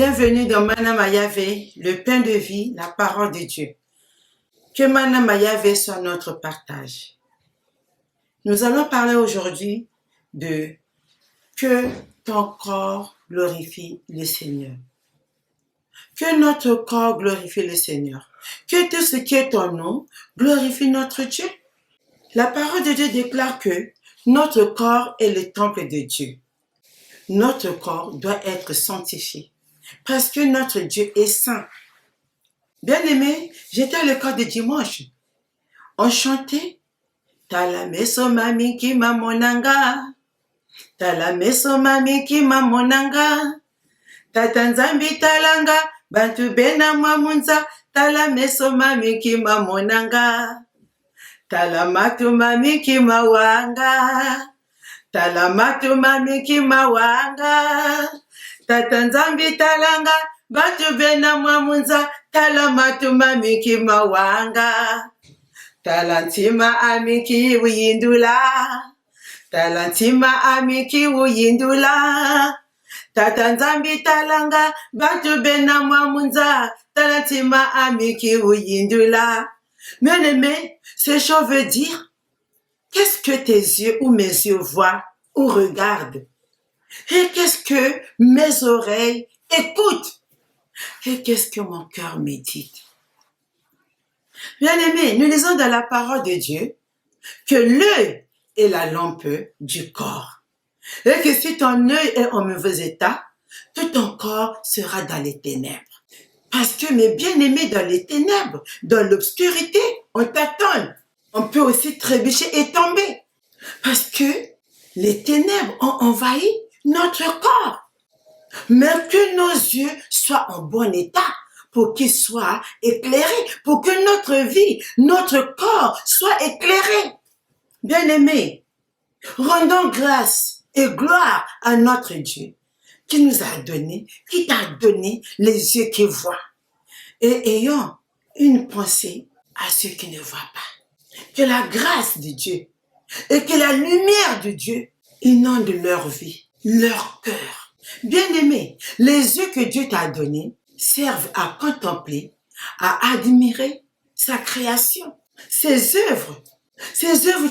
Bienvenue dans Manama Yahvé, le pain de vie, la parole de Dieu. Que Manama Yahvé soit notre partage. Nous allons parler aujourd'hui de que ton corps glorifie le Seigneur. Que notre corps glorifie le Seigneur. Que tout ce qui est en nous glorifie notre Dieu. La parole de Dieu déclare que notre corps est le temple de Dieu. Notre corps doit être sanctifié parce que notre Dieu est saint. Bien-aimé, j'étais à l'école de dimanche. On chantait Talameso mami ki mamonanga. Talameso mami ki mamonanga. Tatanzambi talanga. Bantu bena mamunza. Talameso mami ki mamonanga. Talamatu mami ki mawanga. Talamatu mami ki mawanga. Tatanzambi talanga. Bantu bena mamunza. Talamatu mami ki mawanga. Talantima amiki wiyindula. Talantima amiki wiyindula. Tatanzambi talanga. Bantu bena mamunza. Talantima amiki wiyindula. Bien-aimé, ce chant veut dire qu'est-ce que tes yeux ou mes yeux voient ou regardent? Et qu'est-ce que mes oreilles écoutent? Et qu'est-ce que mon cœur médite? Bien-aimés, nous lisons dans la parole de Dieu que l'œil est la lampe du corps. Et que si ton œil est en mauvais état, tout ton corps sera dans les ténèbres. Parce que mes bien-aimés, dans les ténèbres, dans l'obscurité, on tâtonne. On peut aussi trébucher et tomber. Parce que les ténèbres ont envahi notre corps. Mais que nos yeux soient en bon état pour qu'ils soient éclairés, pour que notre vie, notre corps soit éclairé. Bien-aimés, rendons grâce et gloire à notre Dieu qui nous a donné, qui t'a donné les yeux qui voient. Et ayons une pensée à ceux qui ne voient pas. Que la grâce de Dieu et que la lumière de Dieu inonde leur vie, leur cœur. Bien-aimés, les yeux que Dieu t'a donnés servent à contempler, à admirer sa création, ses œuvres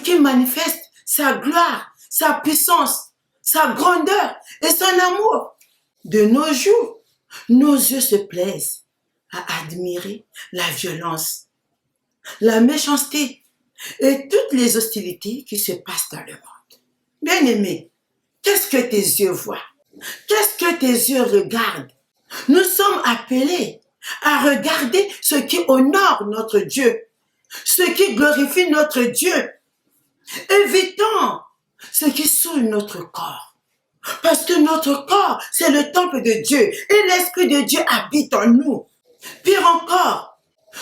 qui manifestent sa gloire, sa puissance, sa grandeur et son amour. De nos jours, nos yeux se plaisent à admirer la violence, la méchanceté et toutes les hostilités qui se passent dans le monde. Bien-aimé, qu'est-ce que tes yeux voient? Qu'est-ce que tes yeux regardent? Nous sommes appelés à regarder ce qui honore notre Dieu, ce qui glorifie notre Dieu. Évitons ce qui souille notre corps. Parce que notre corps, c'est le temple de Dieu et l'Esprit de Dieu habite en nous. Pire encore,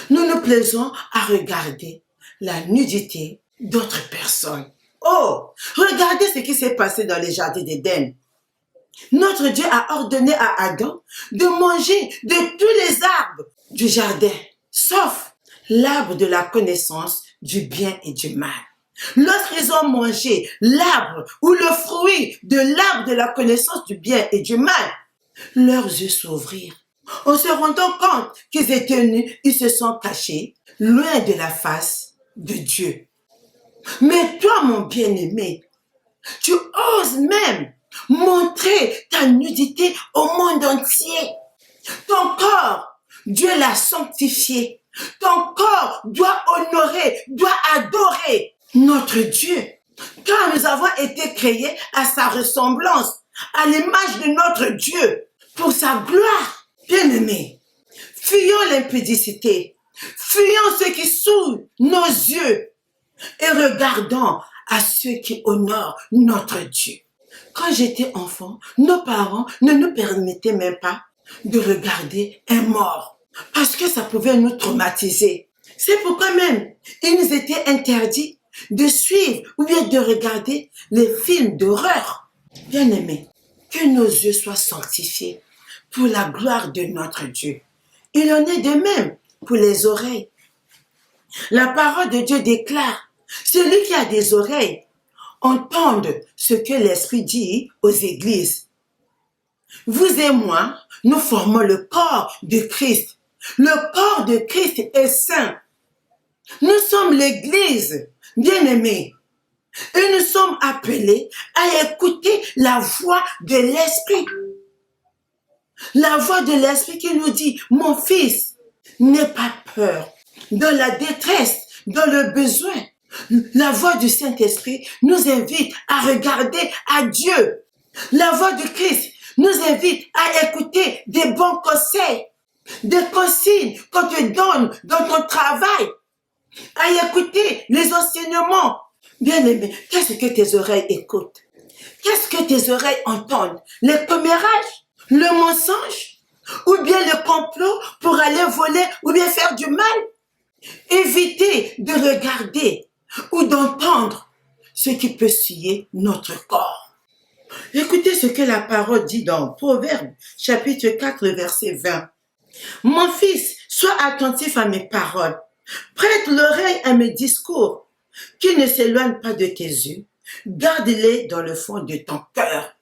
nous nous plaisons à regarder la nudité d'autres personnes. Oh, regardez ce qui s'est passé dans les jardins d'Éden. Notre Dieu a ordonné à Adam de manger de tous les arbres du jardin, sauf l'arbre de la connaissance du bien et du mal. Lorsqu'ils ont mangé l'arbre ou le fruit de l'arbre de la connaissance du bien et du mal, leurs yeux s'ouvrirent. En se rendant compte qu'ils étaient nus, ils se sont cachés loin de la face de Dieu. Mais toi, mon bien-aimé, tu oses même montrer ta nudité au monde entier. Ton corps, Dieu l'a sanctifié. Ton corps doit honorer, doit adorer notre Dieu. Car nous avons été créés à sa ressemblance, à l'image de notre Dieu, pour sa gloire. Bien-aimés, fuyons l'impudicité, fuyons ce qui souille nos yeux et regardons à ceux qui honorent notre Dieu. Quand j'étais enfant, nos parents ne nous permettaient même pas de regarder un mort parce que ça pouvait nous traumatiser. C'est pourquoi même il nous était interdit de suivre ou bien de regarder les films d'horreur. Bien-aimés, que nos yeux soient sanctifiés pour la gloire de notre Dieu. Il en est de même pour les oreilles. La parole de Dieu déclare, celui qui a des oreilles, entende ce que l'Esprit dit aux églises. Vous et moi, nous formons le corps de Christ. Le corps de Christ est saint. Nous sommes l'Église, bien-aimés. Et nous sommes appelés à écouter la voix de l'Esprit. La voix de l'Esprit qui nous dit, mon fils, n'aie pas peur. Dans la détresse, dans le besoin, la voix du Saint-Esprit nous invite à regarder à Dieu. La voix de Christ nous invite à écouter des bons conseils, des consignes qu'on te donne dans ton travail, à écouter les enseignements. Bien-aimé, qu'est-ce que tes oreilles écoutent? Qu'est-ce que tes oreilles entendent? Les commérages, le mensonge, ou bien le complot pour aller voler ou bien faire du mal? Évitez de regarder ou d'entendre ce qui peut souiller notre corps. Écoutez ce que la parole dit dans Proverbes, chapitre 4, verset 20. Mon fils, sois attentif à mes paroles. Prête l'oreille à mes discours, qui ne s'éloignent pas de tes yeux. Garde-les dans le fond de ton cœur.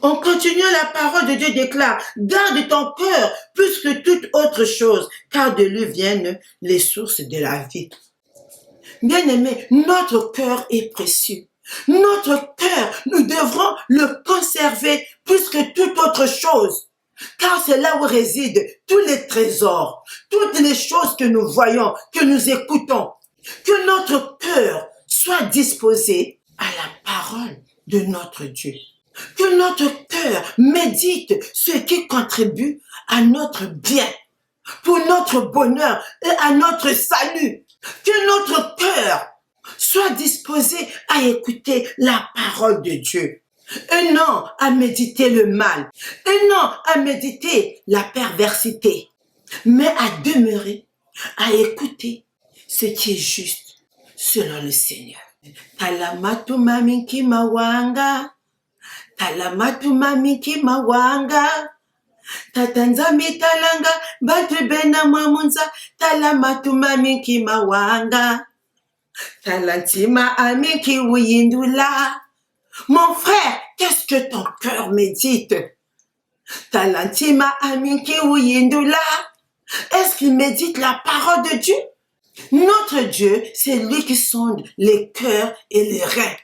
En continuant, la parole de Dieu déclare, garde ton cœur plus que toute autre chose, car de lui viennent les sources de la vie. Bien-aimés, notre cœur est précieux. Notre cœur, nous devrons le conserver plus que toute autre chose. Car c'est là où résident tous les trésors, toutes les choses que nous voyons, que nous écoutons. Que notre cœur soit disposé à la parole de notre Dieu. Que notre cœur médite ce qui contribue à notre bien, pour notre bonheur et à notre salut. Que notre cœur soit disposé à écouter la parole de Dieu. Et non à méditer le mal. Et non à méditer la perversité. Mais à demeurer, à écouter ce qui est juste selon le Seigneur. Talamatu maminki mawanga. Talamatu maminki mawanga. Tatanzami talanga. Batu bena mamunza. Talamatu maminki mawanga. Talantima amiki wiyindula. Mon frère, qu'est-ce que ton cœur médite? Talantima amiki wiyindula. Est-ce qu'il médite la parole de Dieu? Notre Dieu, c'est lui qui sonde les cœurs et les reins.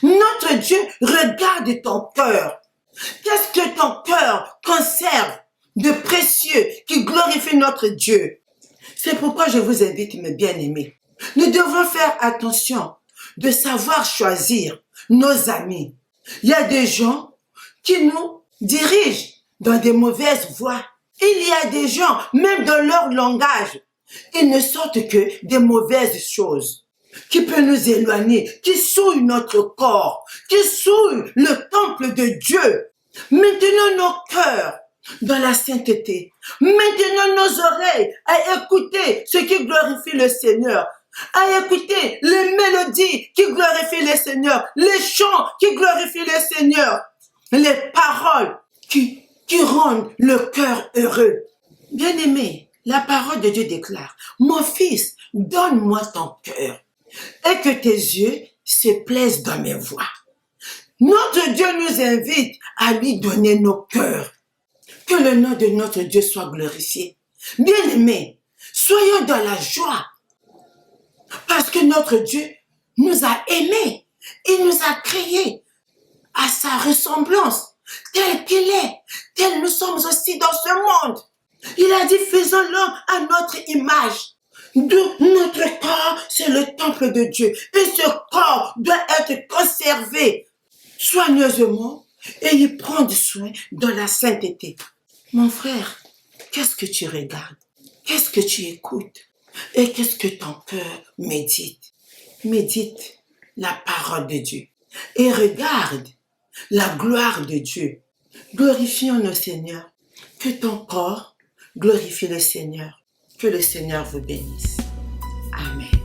Notre Dieu regarde ton cœur. Qu'est-ce que ton cœur conserve de précieux qui glorifie notre Dieu? C'est pourquoi je vous invite, mes bien-aimés. Nous devons faire attention de savoir choisir nos amis. Il y a des gens qui nous dirigent dans des mauvaises voies. Il y a des gens, même dans leur langage, ils ne sortent que des mauvaises choses qui peuvent nous éloigner, qui souillent notre corps, qui souillent le temple de Dieu. Maintenons nos cœurs dans la sainteté. Maintenons nos oreilles à écouter ce qui glorifie le Seigneur, à écouter les mélodies qui glorifient le Seigneur, les chants qui glorifient le Seigneur, les paroles qui rendent le cœur heureux. Bien-aimé, la parole de Dieu déclare, mon fils, donne-moi ton cœur et que tes yeux se plaisent dans mes voies. Notre Dieu nous invite à lui donner nos cœurs. Que le nom de notre Dieu soit glorifié. Bien-aimés, soyons dans la joie. Parce que notre Dieu nous a aimés. Il nous a créés à sa ressemblance, tel qu'il est, tel nous sommes aussi dans ce monde. Il a dit, faisons l'homme à notre image. Notre corps, c'est le temple de Dieu. Et ce corps doit être conservé soigneusement et y prendre soin dans la sainteté. Mon frère, qu'est-ce que tu regardes? Qu'est-ce que tu écoutes? Et qu'est-ce que ton cœur médite? Médite la parole de Dieu. Et regarde la gloire de Dieu. Glorifions le Seigneur. Que ton corps glorifie le Seigneur. Que le Seigneur vous bénisse. Amen.